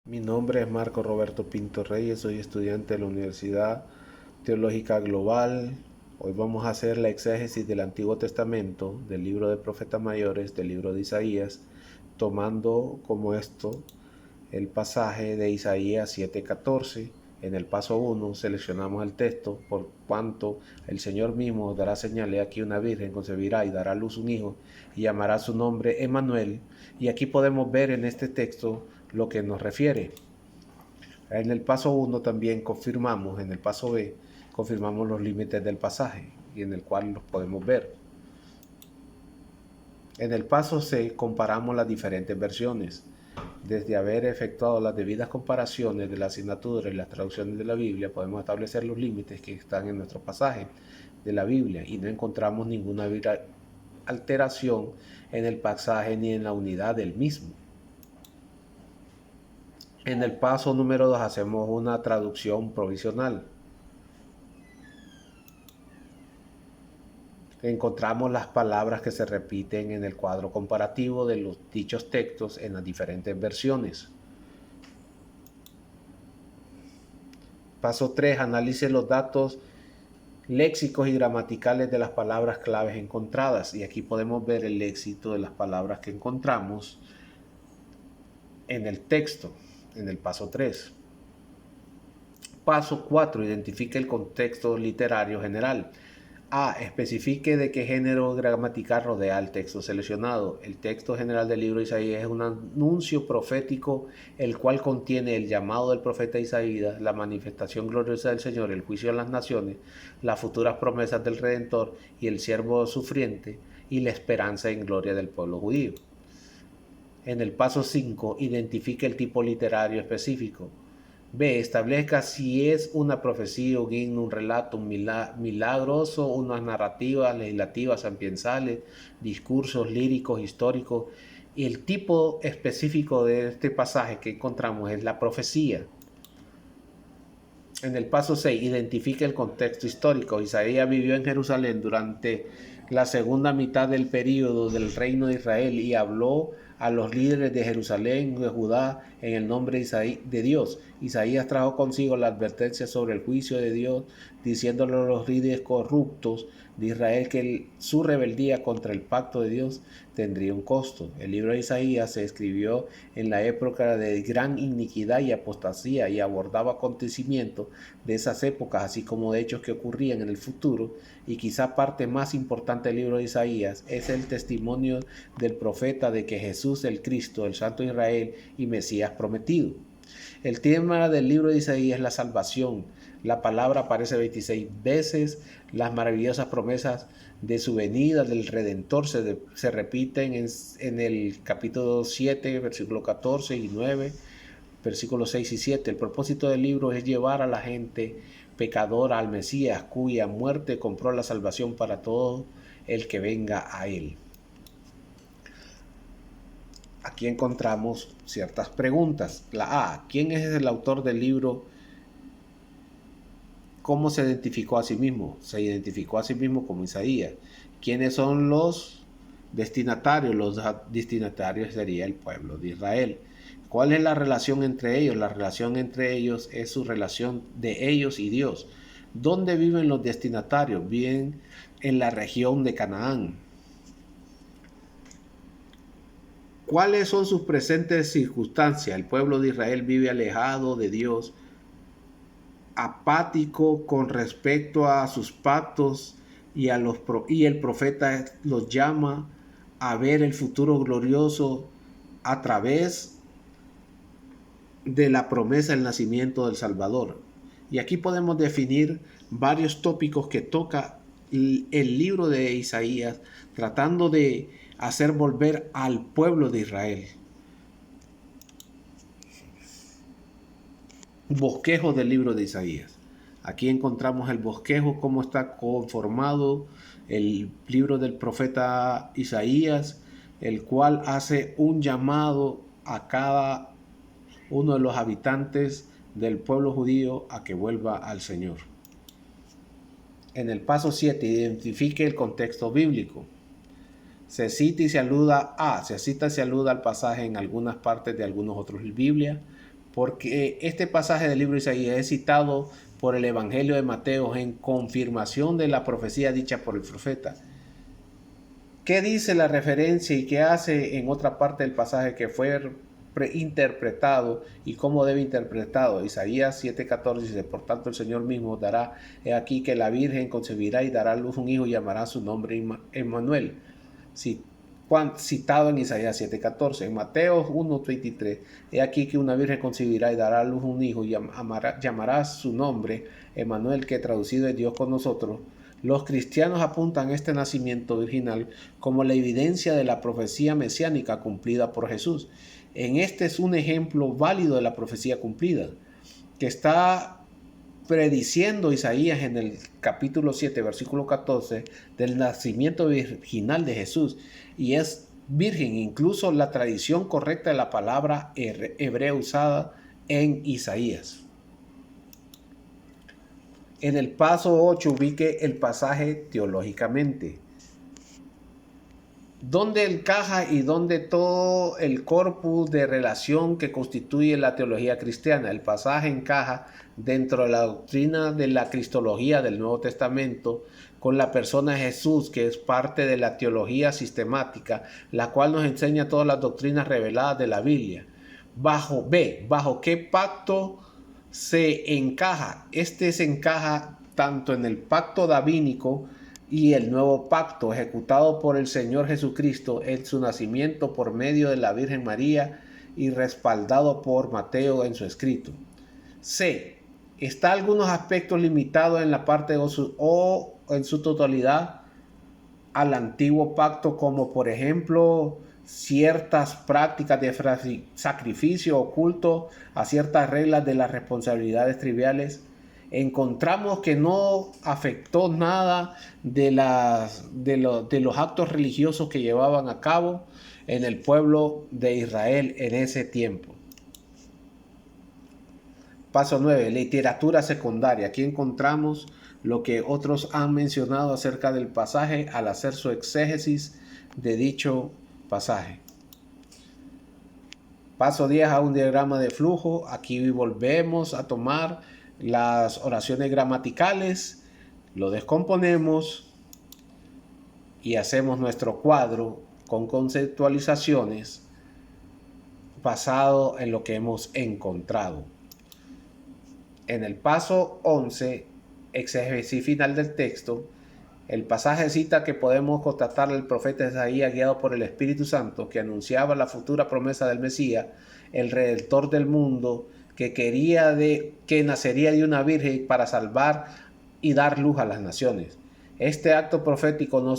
Mi nombre es Marco Roberto Pinto Reyes, soy estudiante de la Universidad Teológica Global. Hoy vamos a hacer la exégesis del Antiguo Testamento, del libro de Profetas Mayores, del libro de Isaías, tomando como esto el pasaje de Isaías 7:14. En el paso 1 seleccionamos el texto: por cuanto el Señor mismo dará señales, aquí una virgen concebirá y dará a luz un hijo y llamará su nombre Emmanuel. Y aquí podemos ver en este texto lo que nos refiere. En el paso 1 también confirmamos, en el paso B confirmamos los límites del pasaje y en el cual los podemos ver. En el paso C comparamos las diferentes versiones. Desde haber efectuado las debidas comparaciones de la asignatura y las traducciones de la Biblia, podemos establecer los límites que están en nuestro pasaje de la Biblia y no encontramos ninguna alteración en el pasaje ni en la unidad del mismo. En el paso número 2 hacemos una traducción provisional. Encontramos las palabras que se repiten en el cuadro comparativo de los dichos textos en las diferentes versiones. Paso 3. Analice los datos léxicos y gramaticales de las palabras claves encontradas. Y aquí podemos ver el léxico de las palabras que encontramos en el texto, en el paso 3. Paso 4. Identifique el contexto literario general. A. Especifique de qué género gramatical rodea el texto seleccionado. El texto general del libro de Isaías es un anuncio profético, el cual contiene el llamado del profeta Isaías, la manifestación gloriosa del Señor, el juicio a las naciones, las futuras promesas del Redentor y el siervo sufriente, y la esperanza en gloria del pueblo judío. En el paso 5, identifique el tipo literario específico. B. Establezca si es una profecía, un himno, un relato, un milagroso, unas narrativas legislativas ambientales, discursos líricos, históricos. Y el tipo específico de este pasaje que encontramos es la profecía. En el paso 6, identifique el contexto histórico. Isaías vivió en Jerusalén durante la segunda mitad del período del reino de Israel y habló a los líderes de Jerusalén, de Judá, en el nombre de Dios. Isaías trajo consigo la advertencia sobre el juicio de Dios, diciéndole a los líderes corruptos de Israel que su rebeldía contra el pacto de Dios tendría un costo. El libro de Isaías se escribió en la época de gran iniquidad y apostasía y abordaba acontecimientos de esas épocas, así como de hechos que ocurrían en el futuro. Y quizá parte más importante del libro de Isaías es el testimonio del profeta de que Jesús el Cristo, el Santo Israel y Mesías prometido. El tema del libro de Isaías es la salvación. La palabra aparece 26 veces. Las maravillosas promesas de su venida, del Redentor, se repiten en el capítulo 7, versículo 14 y 9, versículos 6 y 7. El propósito del libro es llevar a la gente pecadora al Mesías, cuya muerte compró la salvación para todo el que venga a él. Aquí encontramos ciertas preguntas. La A. ¿Quién es el autor del libro? ¿Cómo se identificó a sí mismo? Se identificó a sí mismo como Isaías. ¿Quiénes son los destinatarios? Los destinatarios sería el pueblo de Israel. ¿Cuál es la relación entre ellos? La relación entre ellos es su relación de ellos y Dios. ¿Dónde viven los destinatarios? Viven en la región de Canaán. ¿Cuáles son sus presentes circunstancias? El pueblo de Israel vive alejado de Dios, apático con respecto a sus pactos y el profeta los llama a ver el futuro glorioso a través de la promesa del nacimiento del Salvador. Y aquí podemos definir varios tópicos que toca el libro de Isaías, tratando de hacer volver al pueblo de Israel. Bosquejo del libro de Isaías. Aquí encontramos el bosquejo, cómo está conformado el libro del profeta Isaías, el cual hace un llamado a cada uno de los habitantes del pueblo judío a que vuelva al Señor. En el paso 7, identifique el contexto bíblico. Se cita y se aluda al pasaje en algunas partes de algunos otros Biblias. porque este pasaje del libro de Isaías es citado por el Evangelio de Mateo en confirmación de la profecía dicha por el profeta. ¿Qué dice la referencia y qué hace en otra parte del pasaje que fue interpretado y cómo debe interpretado? Isaías 7:14 dice: por tanto el Señor mismo dará, he aquí que la Virgen concebirá y dará a luz un hijo y llamará su nombre Emmanuel. Citado en Isaías 7:14. En Mateo 1:23, he aquí que una virgen concebirá y dará a luz un hijo y llamará su nombre Emmanuel, que traducido es Dios con nosotros. Los cristianos apuntan a este nacimiento virginal como la evidencia de la profecía mesiánica cumplida por Jesús. En este es un ejemplo válido de la profecía cumplida, que está prediciendo Isaías en el capítulo 7, versículo 14, del nacimiento virginal de Jesús, y es virgen, incluso la tradición correcta de la palabra hebrea usada en Isaías. En el paso 8 ubique el pasaje teológicamente. ¿Dónde encaja y dónde todo el corpus de relación que constituye la teología cristiana? El pasaje encaja dentro de la doctrina de la cristología del Nuevo Testamento con la persona de Jesús, que es parte de la teología sistemática, la cual nos enseña todas las doctrinas reveladas de la Biblia. ¿Bajo qué pacto se encaja? Este se encaja tanto en el pacto davínico y el nuevo pacto ejecutado por el Señor Jesucristo en su nacimiento por medio de la Virgen María y respaldado por Mateo en su escrito. C. Está algunos aspectos limitados en la parte o en su totalidad al antiguo pacto, como por ejemplo ciertas prácticas de sacrificio oculto a ciertas reglas de las responsabilidades triviales. Encontramos que no afectó nada de los actos religiosos que llevaban a cabo en el pueblo de Israel en ese tiempo. Paso 9. Literatura secundaria. Aquí encontramos lo que otros han mencionado acerca del pasaje al hacer su exégesis de dicho pasaje. Paso 10 a un diagrama de flujo. Aquí volvemos a tomar las oraciones gramaticales, lo descomponemos y hacemos nuestro cuadro con conceptualizaciones basado en lo que hemos encontrado. En el paso 11, exégesis final del texto, el pasaje cita que podemos constatar al profeta Isaías, guiado por el Espíritu Santo, que anunciaba la futura promesa del Mesías, el Redentor del mundo, que nacería de una virgen para salvar y dar luz a las naciones. Este acto profético no